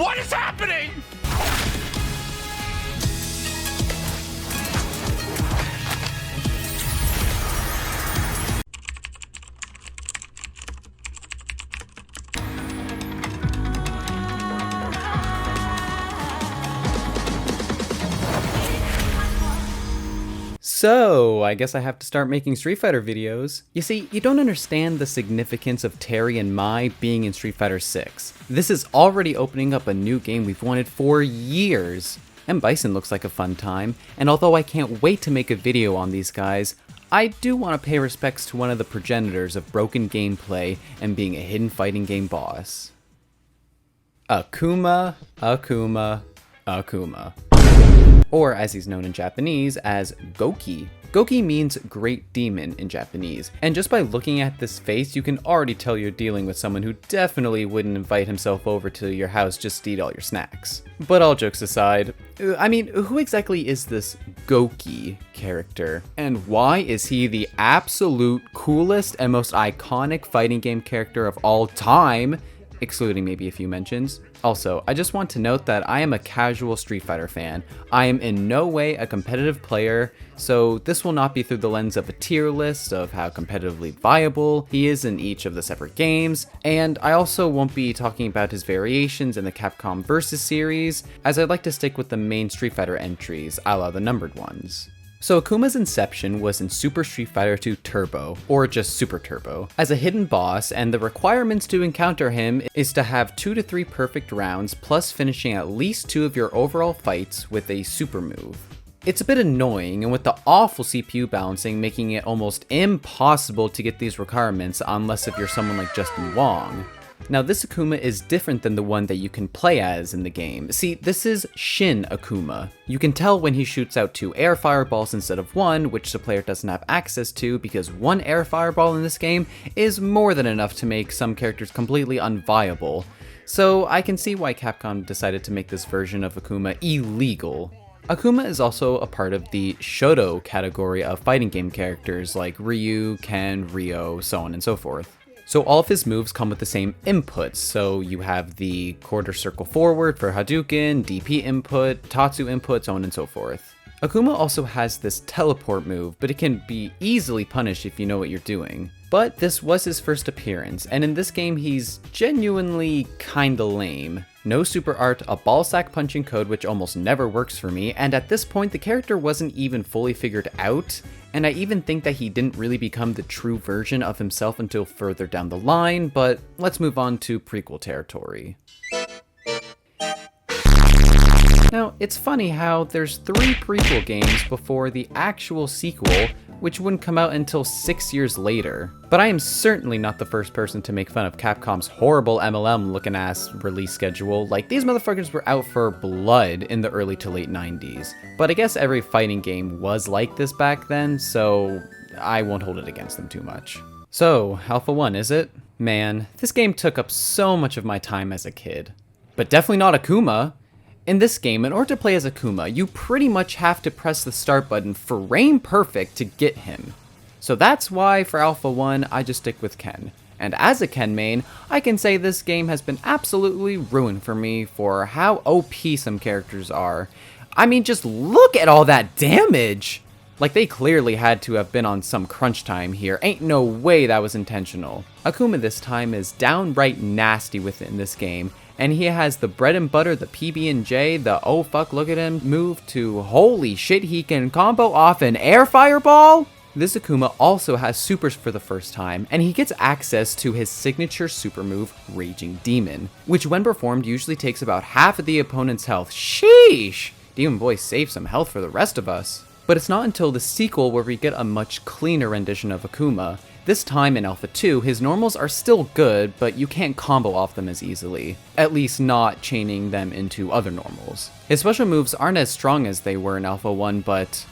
What is happening? So, I guess I have to start making Street Fighter videos. You see, you don't understand the significance of Terry and Mai being in Street Fighter 6. This is already opening up a new game we've wanted for years. And Bison looks like a fun time, and although I can't wait to make a video on these guys, I do want to pay respects to one of the progenitors of broken gameplay and being a hidden fighting game boss. Akuma, Akuma, Akuma. Or as he's known in Japanese as Goki. Goki means great demon in Japanese, and just by looking at this face you can already tell you're dealing with someone who definitely wouldn't invite himself over to your house just to eat all your snacks. But all jokes aside, I mean, who exactly is this Goki character? And why is he the absolute coolest and most iconic fighting game character of all time? Excluding maybe a few mentions. Also, I just want to note that I am a casual Street Fighter fan. I am in no way a competitive player, so this will not be through the lens of a tier list of how competitively viable he is in each of the separate games, and I also won't be talking about his variations in the Capcom Versus series, as I'd like to stick with the main Street Fighter entries, a la the numbered ones. So Akuma's inception was in Super Street Fighter 2 Turbo, or just Super Turbo, as a hidden boss, and the requirements to encounter him is to have 2 to 3 perfect rounds, plus finishing at least 2 of your overall fights with a super move. It's a bit annoying, and with the awful CPU balancing making it almost impossible to get these requirements unless if you're someone like Justin Wong. Now this Akuma is different than the one that you can play as in the game. See, this is Shin Akuma. You can tell when he shoots out 2 air fireballs instead of 1, which the player doesn't have access to because 1 air fireball in this game is more than enough to make some characters completely unviable. So I can see why Capcom decided to make this version of Akuma illegal. Akuma is also a part of the Shoto category of fighting game characters like Ryu, Ken, Ryo, so on and so forth. So all of his moves come with the same inputs, so you have the quarter circle forward for Hadouken, DP input, Tatsu input, so on and so forth. Akuma also has this teleport move, but it can be easily punished if you know what you're doing. But this was his first appearance, and in this game he's genuinely kinda lame. No super art, a ball sack punching code which almost never works for me, and at this point the character wasn't even fully figured out, and I even think that he didn't really become the true version of himself until further down the line, but let's move on to prequel territory. Now, it's funny how there's 3 prequel games before the actual sequel, which wouldn't come out until 6 years later. But I am certainly not the first person to make fun of Capcom's horrible MLM looking ass release schedule. Like, these motherfuckers were out for blood in the early to late 90s. But I guess every fighting game was like this back then, so I won't hold it against them too much. So, Alpha 1, is it? Man, this game took up so much of my time as a kid. But definitely not Akuma. In this game, in order to play as Akuma, you pretty much have to press the start button frame perfect to get him. So that's why for Alpha 1, I just stick with Ken. And as a Ken main, I can say this game has been absolutely ruined for me for how OP some characters are. I mean, just look at all that damage! Like, they clearly had to have been on some crunch time here. Ain't no way that was intentional. Akuma this time is downright nasty within this game, and he has the bread and butter, the PB&J, the oh fuck look at him move to holy shit he can combo off an air fireball? This Akuma also has supers for the first time, and he gets access to his signature super move, Raging Demon, which when performed usually takes about half of the opponent's health. Sheesh! Demon Boy saved some health for the rest of us. But it's not until the sequel where we get a much cleaner rendition of Akuma. This time in Alpha 2, his normals are still good, but you can't combo off them as easily. At least not chaining them into other normals. His special moves aren't as strong as they were in Alpha 1, but...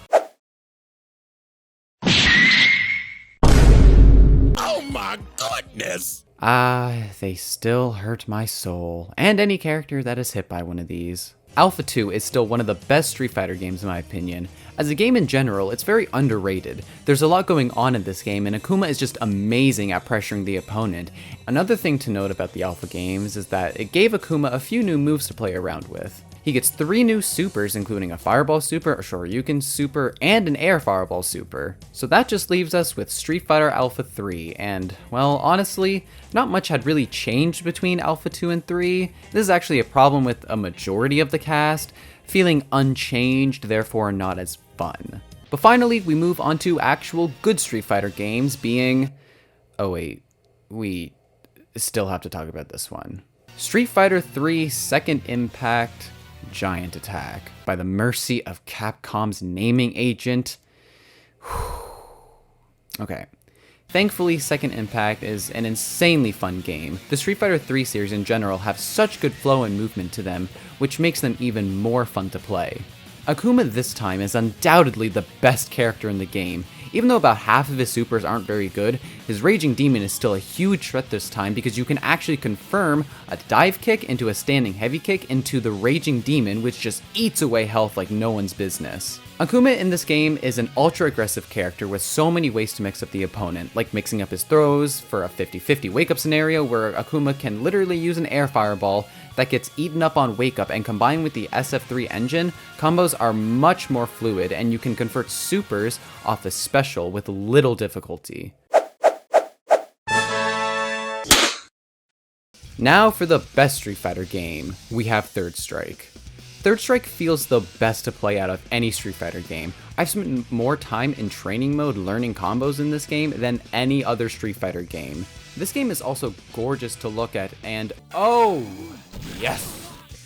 Oh my goodness! they still hurt my soul. And any character that is hit by one of these. Alpha 2 is still one of the best Street Fighter games in my opinion. As a game in general, it's very underrated. There's a lot going on in this game, and Akuma is just amazing at pressuring the opponent. Another thing to note about the Alpha games is that it gave Akuma a few new moves to play around with. He gets 3 new supers, including a Fireball super, a Shoryuken super, and an Air Fireball super. So that just leaves us with Street Fighter Alpha 3, and, well, honestly, not much had really changed between Alpha 2 and 3. This is actually a problem with a majority of the cast, feeling unchanged, therefore not as fun. But finally, we move on to actual good Street Fighter games being... Oh wait, we still have to talk about this one. Street Fighter 3 Second Impact Giant Attack by the mercy of Capcom's naming agent. Okay. Thankfully, Second Impact is an insanely fun game. The Street Fighter 3 series in general have such good flow and movement to them, which makes them even more fun to play. Akuma this time is undoubtedly the best character in the game. Even though about half of his supers aren't very good, his Raging Demon is still a huge threat this time because you can actually confirm a dive kick into a standing heavy kick into the Raging Demon, which just eats away health like no one's business. Akuma in this game is an ultra aggressive character with so many ways to mix up the opponent, like mixing up his throws for a 50-50 wake up scenario where Akuma can literally use an air fireball that gets eaten up on wake up, and combined with the SF3 engine, combos are much more fluid and you can convert supers off the special with little difficulty. Now for the best Street Fighter game, we have Third Strike. Third Strike feels the best to play out of any Street Fighter game. I've spent more time in training mode learning combos in this game than any other Street Fighter game. This game is also gorgeous to look at, and oh, yes!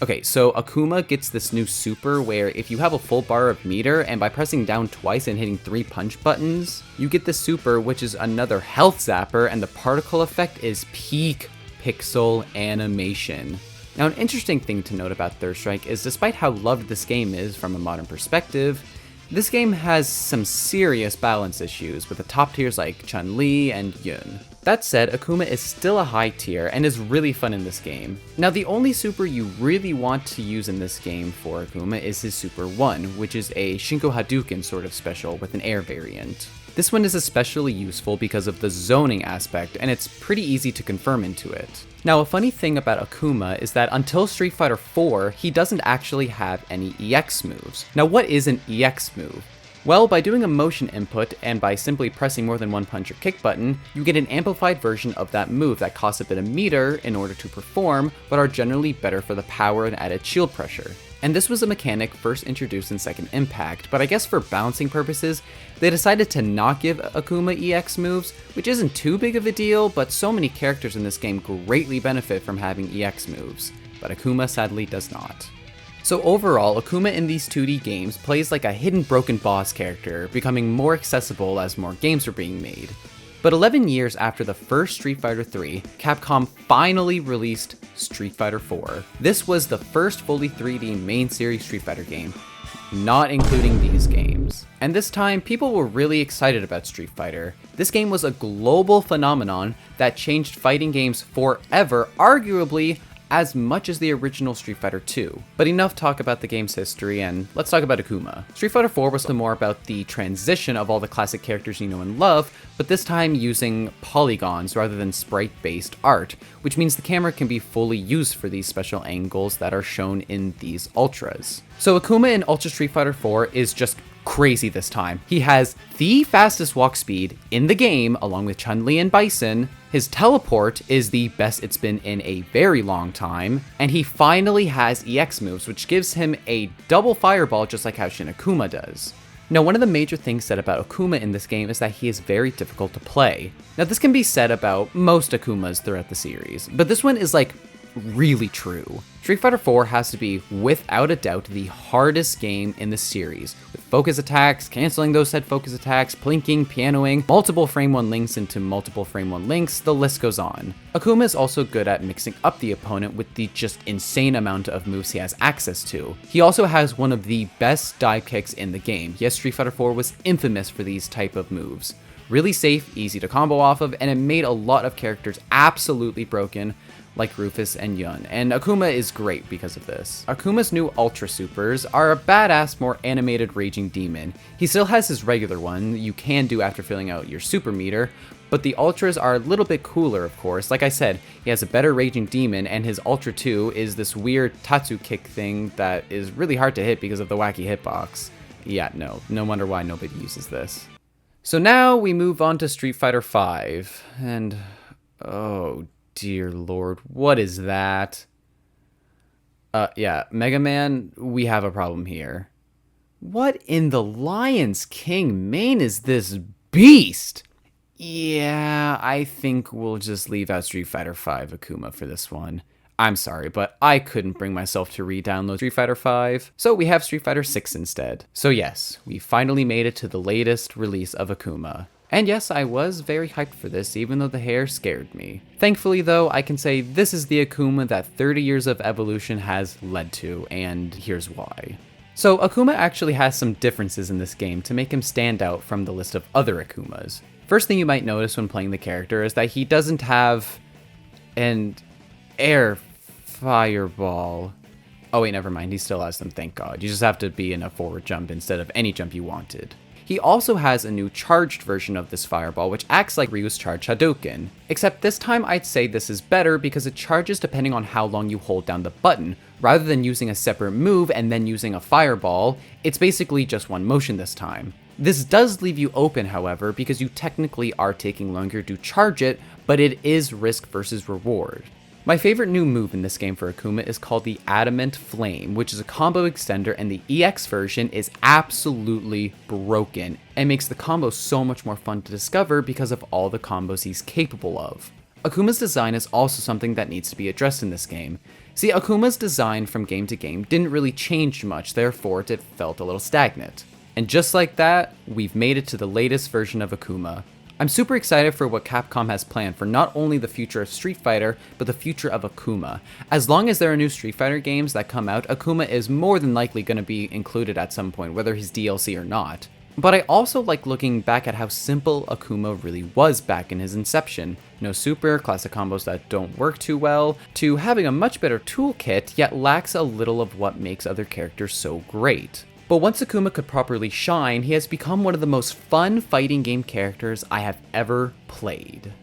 Okay, so Akuma gets this new super where if you have a full bar of meter and by pressing down twice and hitting 3 punch buttons, you get this super which is another health zapper, and the particle effect is peak pixel animation. Now, an interesting thing to note about Third Strike is despite how loved this game is from a modern perspective, this game has some serious balance issues with the top tiers like Chun-Li and Yun. That said, Akuma is still a high tier and is really fun in this game. Now, the only super you really want to use in this game for Akuma is his Super 1, which is a Shinko Hadouken sort of special with an air variant. This one is especially useful because of the zoning aspect, and it's pretty easy to confirm into it. Now, a funny thing about Akuma is that until Street Fighter 4, he doesn't actually have any EX moves. Now, what is an EX move? Well, by doing a motion input and by simply pressing more than one punch or kick button, you get an amplified version of that move that costs a bit of meter in order to perform, but are generally better for the power and added shield pressure. And this was a mechanic first introduced in Second Impact, but I guess for balancing purposes, they decided to not give Akuma EX moves, which isn't too big of a deal, but so many characters in this game greatly benefit from having EX moves, but Akuma sadly does not. So overall, Akuma in these 2D games plays like a hidden broken boss character, becoming more accessible as more games are being made. But 11 years after the first Street Fighter 3, Capcom finally released Street Fighter 4. This was the first fully 3D main series Street Fighter game, not including these games. And this time, people were really excited about Street Fighter. This game was a global phenomenon that changed fighting games forever, arguably as much as the original Street Fighter 2. But enough talk about the game's history, and let's talk about Akuma. Street Fighter 4 was more about the transition of all the classic characters you know and love, but this time using polygons rather than sprite-based art, which means the camera can be fully used for these special angles that are shown in these Ultras. So Akuma in Ultra Street Fighter 4 is just crazy this time. He has the fastest walk speed in the game, along with Chun-Li and Bison. His teleport is the best it's been in a very long time, and he finally has EX moves, which gives him a double fireball just like how Shin Akuma does. Now, one of the major things said about Akuma in this game is that he is very difficult to play. Now, this can be said about most Akumas throughout the series, but this one is like really true. Street Fighter 4 has to be, without a doubt, the hardest game in the series, with focus attacks, canceling those said focus attacks, plinking, pianoing, multiple frame 1 links into multiple frame 1 links, the list goes on. Akuma is also good at mixing up the opponent with the just insane amount of moves he has access to. He also has one of the best dive kicks in the game. Yes, Street Fighter 4 was infamous for these type of moves. Really safe, easy to combo off of, and it made a lot of characters absolutely broken, like Rufus and Yun, and Akuma is great because of this. Akuma's new Ultra Supers are a badass, more animated Raging Demon. He still has his regular one you can do after filling out your Super Meter, but the Ultras are a little bit cooler, of course. Like I said, he has a better Raging Demon, and his Ultra 2 is this weird Tatsu kick thing that is really hard to hit because of the wacky hitbox. Yeah, no wonder why nobody uses this. So now we move on to Street Fighter V, and oh dear lord, what is that? Yeah, Mega Man, we have a problem here. What in the Lion's King main is this beast? Yeah, I think we'll just leave out Street Fighter V Akuma for this one. I'm sorry, but I couldn't bring myself to re-download Street Fighter V, so we have Street Fighter VI instead. So yes, we finally made it to the latest release of Akuma. And yes, I was very hyped for this, even though the hair scared me. Thankfully though, I can say this is the Akuma that 30 years of evolution has led to, and here's why. So Akuma actually has some differences in this game to make him stand out from the list of other Akumas. First thing you might notice when playing the character is that he doesn't have an air fireball. Oh wait, never mind, he still has them, thank god. You just have to be in a forward jump instead of any jump you wanted. He also has a new charged version of this fireball, which acts like Ryu's charged Hadouken. Except this time I'd say this is better because it charges depending on how long you hold down the button. Rather than using a separate move and then using a fireball, it's basically just one motion this time. This does leave you open, however, because you technically are taking longer to charge it, but it is risk versus reward. My favorite new move in this game for Akuma is called the Adamant Flame, which is a combo extender, and the EX version is absolutely broken and makes the combo so much more fun to discover because of all the combos he's capable of. Akuma's design is also something that needs to be addressed in this game. See, Akuma's design from game to game didn't really change much, therefore it felt a little stagnant. And just like that, we've made it to the latest version of Akuma. I'm super excited for what Capcom has planned for not only the future of Street Fighter, but the future of Akuma. As long as there are new Street Fighter games that come out, Akuma is more than likely going to be included at some point, whether he's DLC or not. But I also like looking back at how simple Akuma really was back in his inception. No super, classic combos that don't work too well, to having a much better toolkit, yet lacks a little of what makes other characters so great. But once Akuma could properly shine, he has become one of the most fun fighting game characters I have ever played.